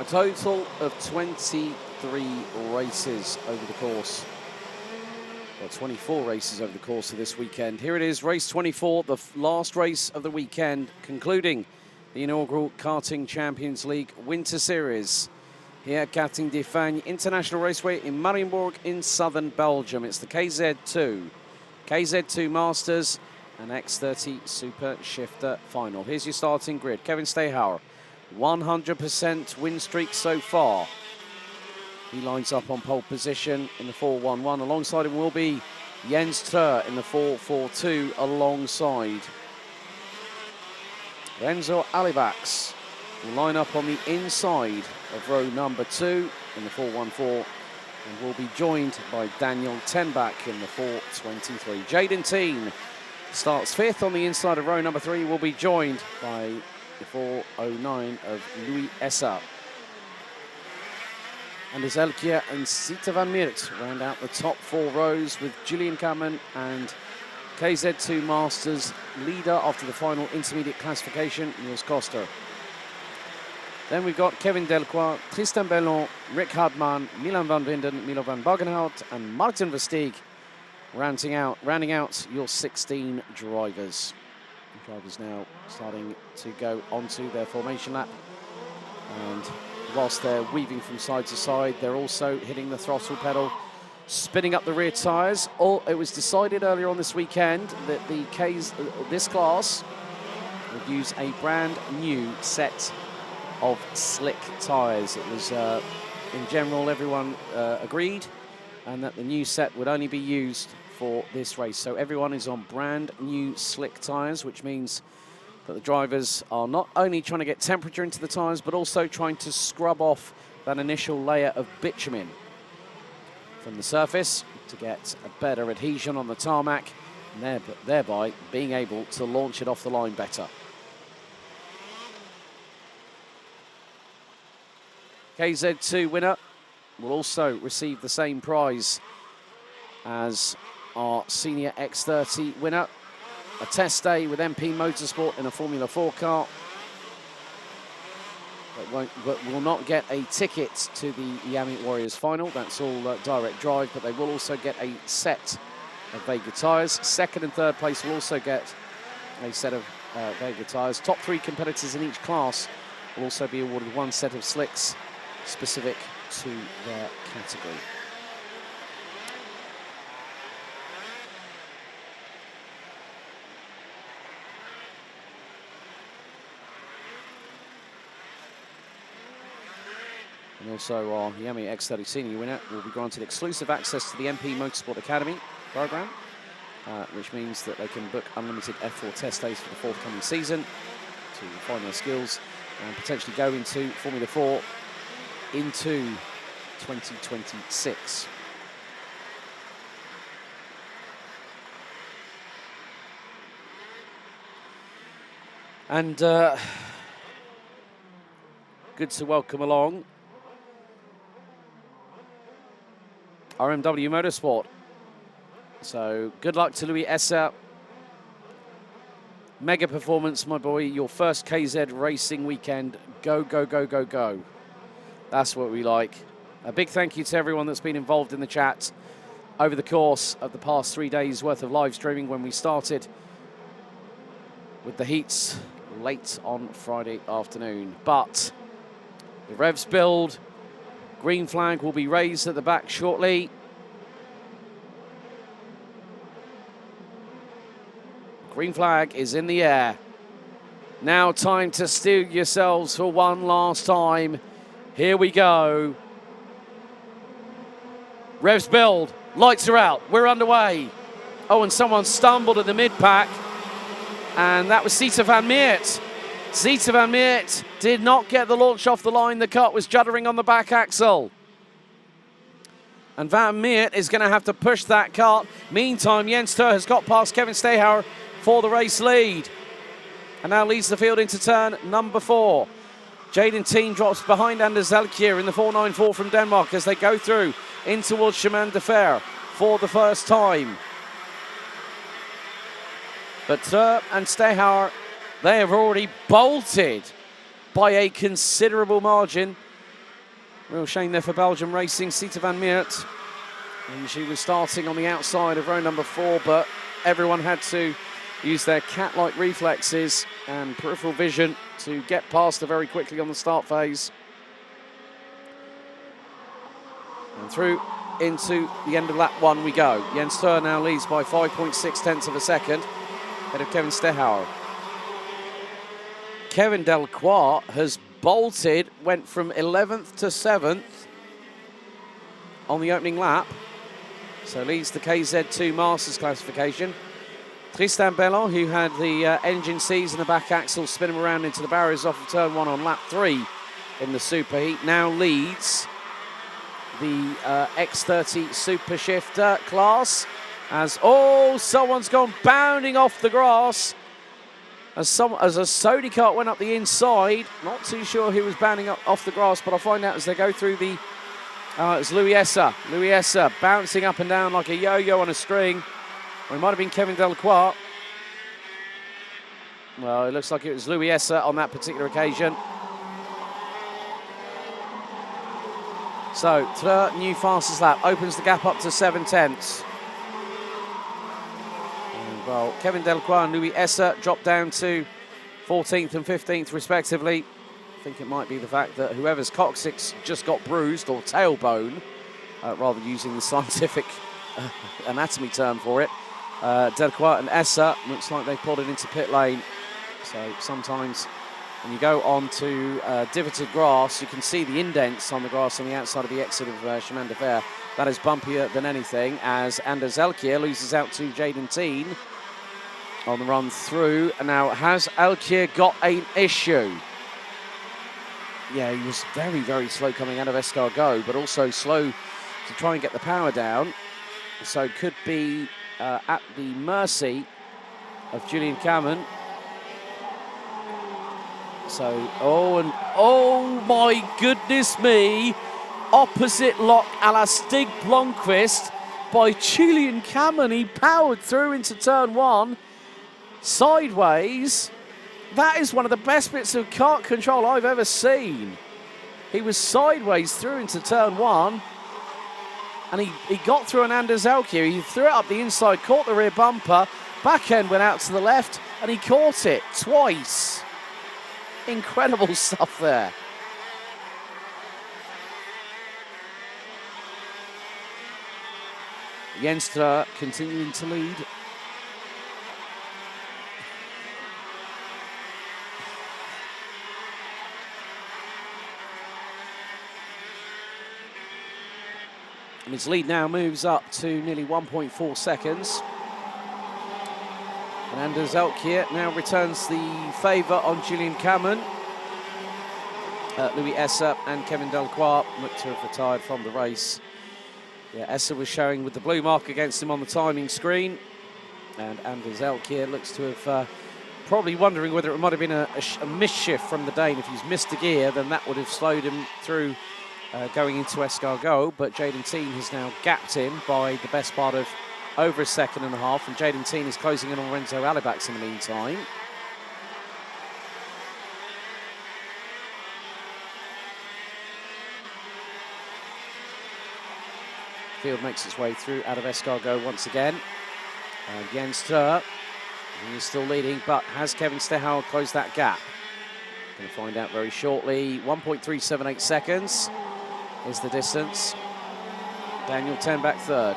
A total of 23 races over the course. Well, 24 races over the course of this weekend. Here it is, race 24, the last race of the weekend, concluding the inaugural Karting Champions League Winter Series here at Karting de Fagnes International Raceway in Marienborg in southern Belgium. It's the KZ2 Masters and X30 Super Shifter final. Here's your starting grid. Kevin Stayhauer, 100% win streak so far. He lines up on pole position in the 4-1-1. Alongside him will be Jens Tør in the 4-4-2 alongside. Renzo Alivax will line up on the inside of row number 2 in the 4-1-4 and will be joined by Daniel Tenbach in the 4-23. Jaden Teen starts 5th on the inside of row number 3, will be joined by the 4-09 of Louis Essa. Anders Elkjær and Sita van Miert round out the top 4 rows with Julian Kamen and KZ2 Masters leader after the final intermediate classification, Niels Koster. Then we've got Kevin Delcroix, Tristan Bellon, Rick Hardman, Milan van Winden, Milo van Bagenhout and Martin Versteeg rounding out your 16 drivers. The drivers now starting to go onto their formation lap, and whilst they're weaving from side to side, they're also hitting the throttle pedal, spinning up the rear tyres. It was decided earlier on this weekend that this class would use a brand new set of slick tyres. It was, in general, everyone agreed, and that the new set would only be used for this race. So everyone is on brand new slick tyres, which means that the drivers are not only trying to get temperature into the tyres, but also trying to scrub off that initial layer of bitumen from the surface to get a better adhesion on the tarmac, and thereby being able to launch it off the line better. KZ2 winner will also receive the same prize as our senior X30 winner. A test day with MP Motorsport in a Formula 4 car, but will not get a ticket to the Yami Warriors final. That's all direct drive, but they will also get a set of Vega tyres. Second and third place will also get a set of Vega tyres. Top 3 competitors in each class will also be awarded 1 set of slicks specific to their category. And also our Yami X30 Senior winner will be granted exclusive access to the MP Motorsport Academy program, which means that they can book unlimited F4 test days for the forthcoming season to refine their skills and potentially go into Formula 4 into 2026. And good to welcome along RMW Motorsport. So good luck to Louis Essa. Mega performance, my boy. Your first KZ racing weekend. Go, go, go, go, go. That's what we like. A big thank you to everyone that's been involved in the chat over the course of the past 3 days worth of live streaming, when we started with the heats late on Friday afternoon. But the revs build. Green flag will be raised at the back shortly. Green flag is in the air. Now time to steel yourselves for one last time. Here we go. Revs build. Lights are out. We're underway. Oh, and someone stumbled at the mid-pack. And that was Sita van Miert. Sita van Miert did not get the launch off the line. The cut was juddering on the back axle. And Van Miert is going to have to push that cart. Meantime, Jens Tør has got past Kevin Stayhauer for the race lead, and now leads the field into turn number 4. Jaden Teen drops behind Anders Elkjær in the 494 from Denmark as they go through in towards Chemin de Fer for the first time. But Tør and Stayhauer, they have already bolted by a considerable margin Real shame there for Belgium Racing. Sita van Meert, and she was starting on the outside of row number 4, but everyone had to use their cat-like reflexes and peripheral vision to get past her very quickly on the start phase. And through into the end of lap 1 we go. Jens Steur now leads by 5.6 tenths of a second, ahead of Kevin Stehauer. Kevin Delcroix has bolted, went from 11th to 7th on the opening lap, so leads the KZ2 Masters classification. Tristan Bellon, who had the engine seize and the back axle spin him around into the barriers off of turn 1 on lap 3 in the superheat, now leads the X30 Super Shifter class as, someone's gone bounding off the grass as a Sodi kart went up the inside. Not too sure who was bounding up off the grass, but I'll find out as they go through the... it's Louis Esser. Louis Esser bouncing up and down like a yo-yo on a string. Or it might have been Kevin Delcroix. Well, it looks like it was Louis Esser on that particular occasion. So, Tleur, new fastest lap, opens the gap up to 7 tenths. And, well, Kevin Delcroix and Louis Esser drop down to 14th and 15th respectively. I think it might be the fact that whoever's coccyx just got bruised, or tailbone, rather using the scientific anatomy term for it. Delcroix and Esser, looks like they've plodded into pit lane. So sometimes when you go onto divoted grass, you can see the indents on the grass on the outside of the exit of Chemin de Fer. That is bumpier than anything, as Anders Elkier loses out to Jaden Teen on the run through. And now, has Elkier got an issue? Yeah, he was very, very slow coming out of Escargot, but also slow to try and get the power down. So could be at the mercy of Julian Cameron. So, oh my goodness me, opposite lock a la Stig Blomqvist by Julian Cameron. He powered through into turn 1, sideways. That is one of the best bits of kart control I've ever seen. He was sideways through into turn 1, and he got through an Anders Elkier. He threw it up the inside, caught the rear bumper, back end went out to the left, and he caught it twice. Incredible stuff there. Jens Steur continuing to lead. And his lead now moves up to nearly 1.4 seconds. And Anders Elkier now returns the favour on Julian Cameron. Louis Esser and Kevin Delcroix look to have retired from the race. Yeah, Esser was showing with the blue mark against him on the timing screen. And Anders Elkier looks to have probably wondering whether it might have been a misshift from the Dane. If he's missed a gear, then that would have slowed him through going into Escargot. But Jaden Teen has now gapped him by the best part of over a second and a half, and Jaden Teen is closing in on Renzo Alibax in the meantime. Field makes its way through out of Escargot once again. And Jens Steur, he's still leading, but has Kevin Stehauer closed that gap? Going to find out very shortly. 1.378 seconds is the distance. Daniel Tenbach third.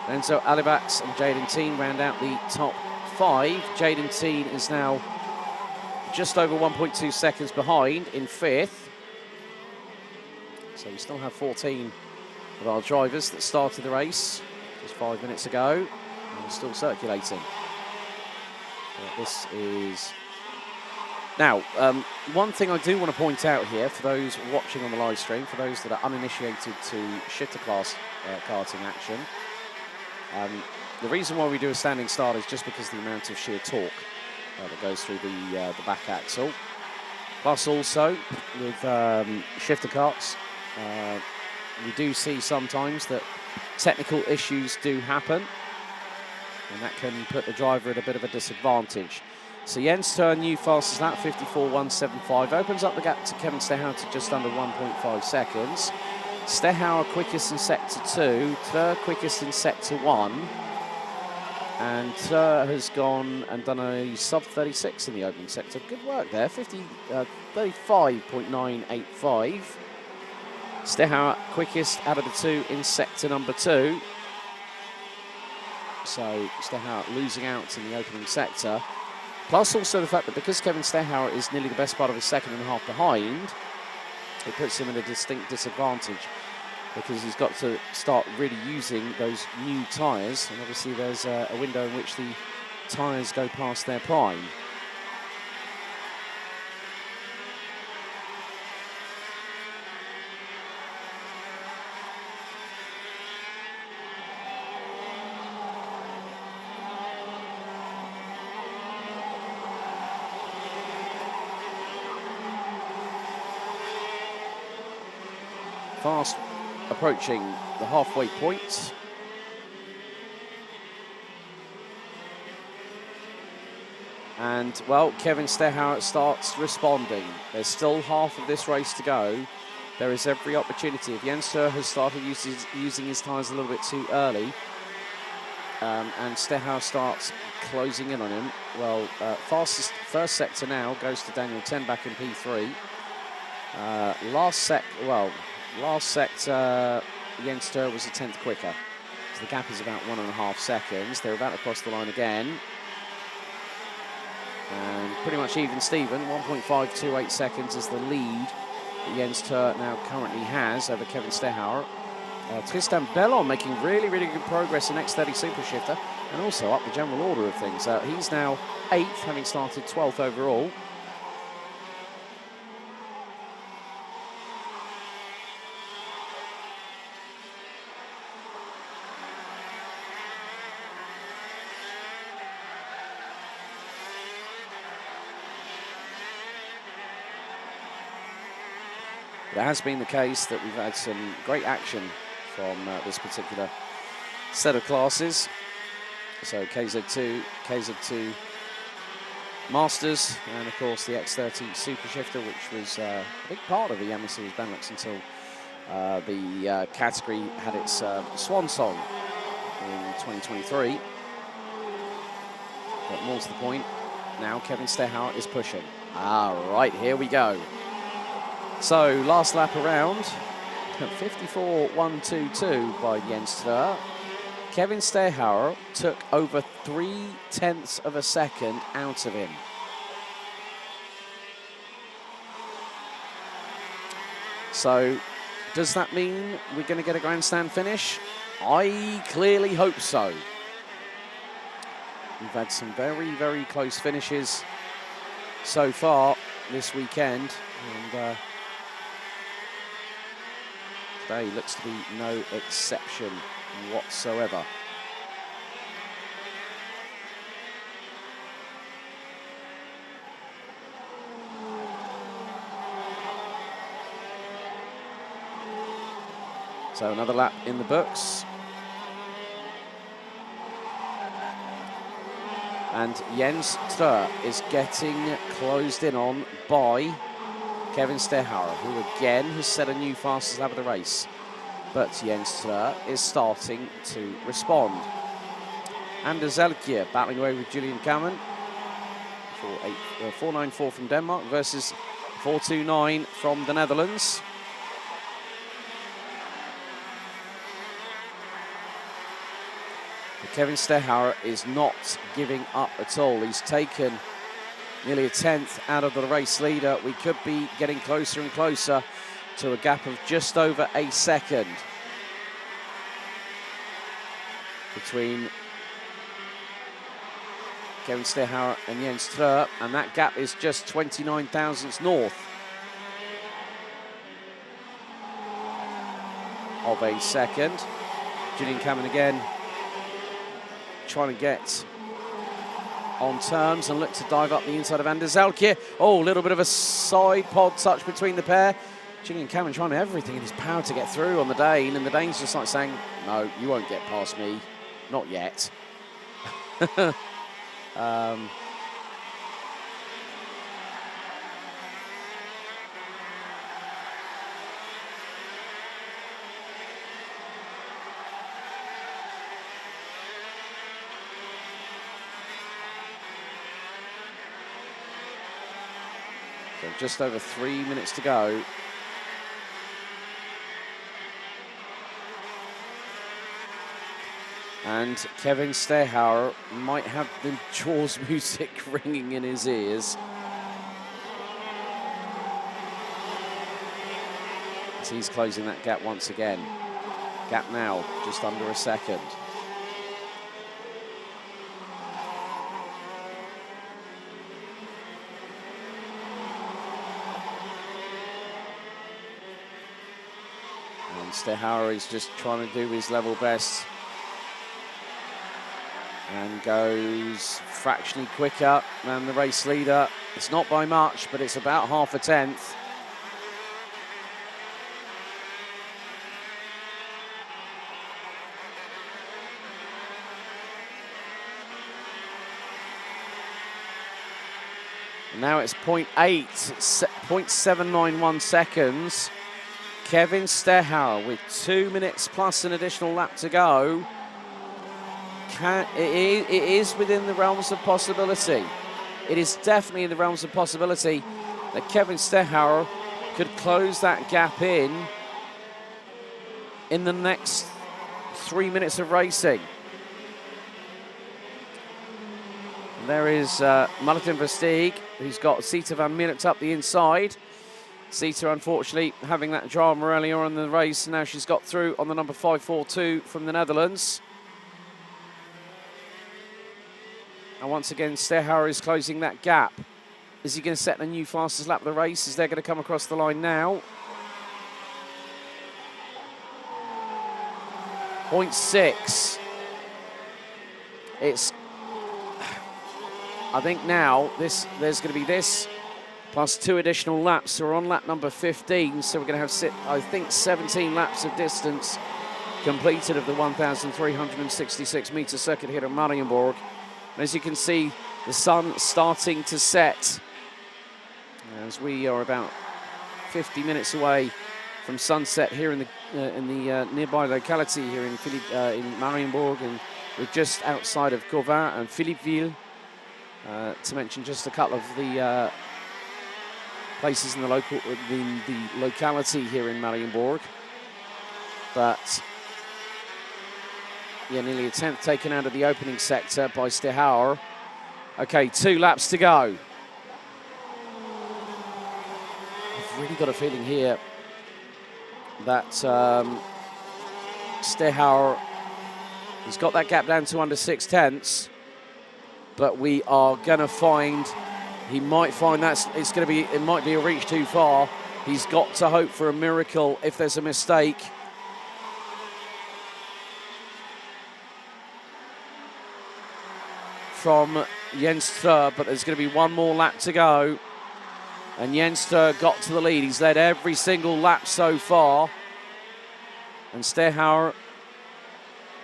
Renzo Alibax and Jaden Teen round out the top 5. Jaden Teen is now just over 1.2 seconds behind in 5th. So we still have 14 of our drivers that started the race just 5 minutes ago, and we're still circulating. This is... Now, one thing I do want to point out here for those watching on the live stream, for those that are uninitiated to shifter class karting action, the reason why we do a standing start is just because of the amount of sheer torque that goes through the back axle. Plus also, with shifter karts, we do see sometimes that technical issues do happen, and that can put the driver at a bit of a disadvantage. So Jens Tur, new fastest lap, 54.175. Opens up the gap to Kevin Stehauer to just under 1.5 seconds. Stehauer quickest in sector 2, Tur quickest in sector 1. And Tur has gone and done a sub 36 in the opening sector. Good work there, 35.985. Stehauer quickest out of the two in sector number 2. So Stehauer losing out in the opening sector. Plus also the fact that because Kevin Stehauer is nearly the best part of his second and a half behind, it puts him in a distinct disadvantage because he's got to start really using those new tyres. And obviously there's a window in which the tyres go past their prime. Fast approaching the halfway point. And, well, Kevin Stehauer starts responding. There's still half of this race to go. There is every opportunity. If Jens Tur has started using his tyres a little bit too early, and Stehauer starts closing in on him, well, fastest first sector now goes to Daniel Tenbach in P3. Last sector, Jens Tur was a tenth quicker. So the gap is about 1.5 seconds. They're about to cross the line again. And pretty much even Steven, 1.528 seconds is the lead that Jens Tur now currently has over Kevin Stehauer. Tristan Bellon making really, really good progress in X30 Super Shifter and also up the general order of things. He's now 8th, having started 12th overall. It has been the case that we've had some great action from this particular set of classes. So KZ2 Masters, and of course the X30 Super Shifter, which was a big part of the Yamaha Series Benelux until the category had its swan song in 2023. But more to the point, now Kevin Stehauer is pushing. Right, here we go. So, last lap around, 54.122 by Jens Tur. Kevin Stehauer took over 0.3 of a second out of him. So, does that mean we're going to get a grandstand finish? I clearly hope so. We've had some very, very close finishes so far this weekend, and today looks to be no exception whatsoever. So another lap in the books. And Jens Tur is getting closed in on by Kevin Stehauer, who again has set a new fastest lap of the race. But Jens Tur is starting to respond. Anders Elkjær battling away with Julian Kammen. 4.94 from Denmark versus 4.29 from the Netherlands. But Kevin Stehauer is not giving up at all. He's taken nearly a tenth out of the race leader. We could be getting closer and closer to a gap of just over a second between Kevin Stehauer and Jens Tur, and that gap is just 29 thousandths north of a second. Julian Kammen again trying to get on terms and look to dive up the inside of Anders Elkjær. Oh, a little bit of a side pod touch between the pair. Julian Kammen trying everything in his power to get through on the Dane, and the Dane's just like saying, no, you won't get past me. Not yet. So just over 3 minutes to go. And Kevin Stehauer might have the Jaws music ringing in his ears. So he's closing that gap once again. Gap now, just under a second. And Stehauer is just trying to do his level best. And goes fractionally quicker than the race leader. It's not by much, but it's about half a tenth. Now it's 0.791 seconds. Kevin Stehauer with 2 minutes plus an additional lap to go. It is within the realms of possibility. It is definitely in the realms of possibility that Kevin Stehauer could close that gap in the next 3 minutes of racing. And there is Martin Versteeg, who's got Sita van Mierlo up the inside. Sita, unfortunately, having that drama earlier on in the race. Now she's got through on the number 542 from the Netherlands. And once again, Stehauer is closing that gap. Is he going to set a new fastest lap of the race? Is they're going to come across the line now? 0.6. It's, I think now there's going to be this plus 2 additional laps. So we're on lap number 15. So we're going to have, I think, 17 laps of distance completed of the 1,366 meter circuit here at Marienborg. And as you can see, the sun starting to set as we are about 50 minutes away from sunset here in the nearby locality here in Marienborg, and we're just outside of Cauvin and Philippeville, to mention just a couple of the places in the locality here in Marienborg. But yeah, nearly a tenth taken out of the opening sector by Stehauer. Okay, 2 laps to go. I've really got a feeling here that Stehauer has got that gap down to under 6 tenths, but we are going to find, he might find that it might be a reach too far. He's got to hope for a miracle if there's a mistake. From Jens Stroh, but there's going to be 1 more lap to go. And Jens Stroh got to the lead. He's led every single lap so far. And Stehauer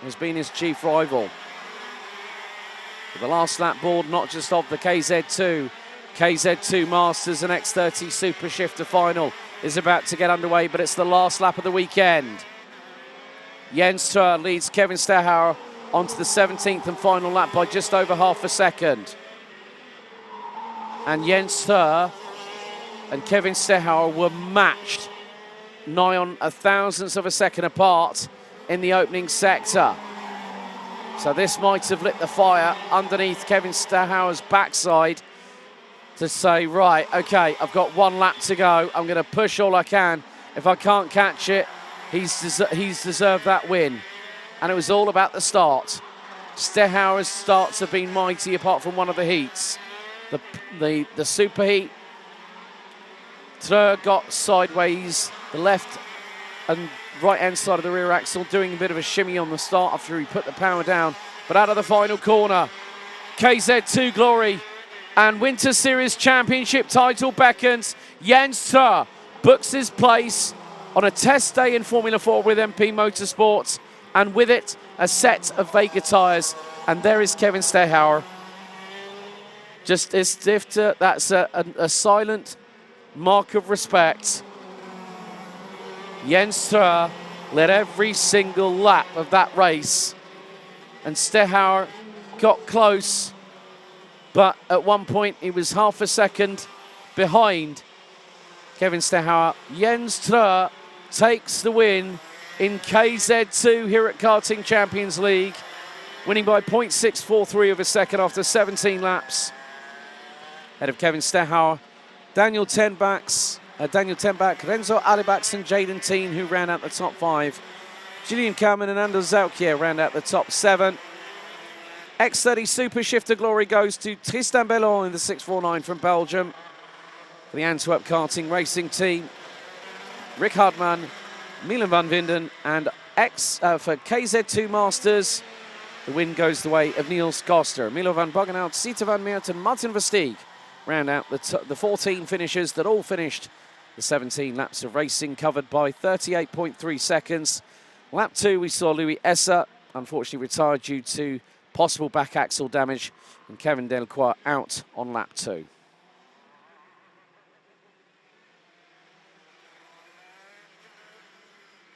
has been his chief rival. But the last lap board, not just of the KZ2. KZ2 Masters and X30 Super Shifter final is about to get underway, but it's the last lap of the weekend. Jens Stroh leads Kevin Stehauer onto the 17th and final lap by just over half a second. And Jens Stroh and Kevin Stehauer were matched nigh on a thousandth of a second apart in the opening sector. So this might have lit the fire underneath Kevin Stehauer's backside to say, right, okay, I've got 1 lap to go. I'm going to push all I can. If I can't catch it, he's deserved that win. And it was all about the start. Stehauer's starts have been mighty apart from one of the heats. The superheat, Stroh got sideways, the left and right-hand side of the rear axle, doing a bit of a shimmy on the start after he put the power down. But out of the final corner, KZ2 Glory and Winter Series Championship title beckons. Jens Stroh books his place on a test day in Formula 4 with MP Motorsports, and with it, a set of Vega tyres. And there is Kevin Stehauer. Just as if that's a silent mark of respect. Jens Stroh led every single lap of that race. And Stehauer got close, but at one point he was half a second behind Kevin Stehauer. Jens Trø takes the win in KZ2 here at Karting Champions League, winning by 0.643 of a second after 17 laps. Ahead of Kevin Stehauer, Daniel Tenbach, Renzo Alibats and Jaden Teen, who ran out the top 5. Julian Kamen and Anders Zaukier round out the top 7. X30 Super Shifter glory goes to Tristan Bellon in the 649 from Belgium. For the Antwerp Karting Racing Team, Rick Hardman, Milan van Winden, and for KZ2 Masters, the win goes the way of Niels Koster. Milo van Boggenhout, Sita van Meert and Martin Versteeg round out the 14 finishers that all finished the 17 laps of racing, covered by 38.3 seconds. Lap 2, we saw Louis Esser, unfortunately retired due to possible back axle damage, and Kevin Delacroix out on lap 2.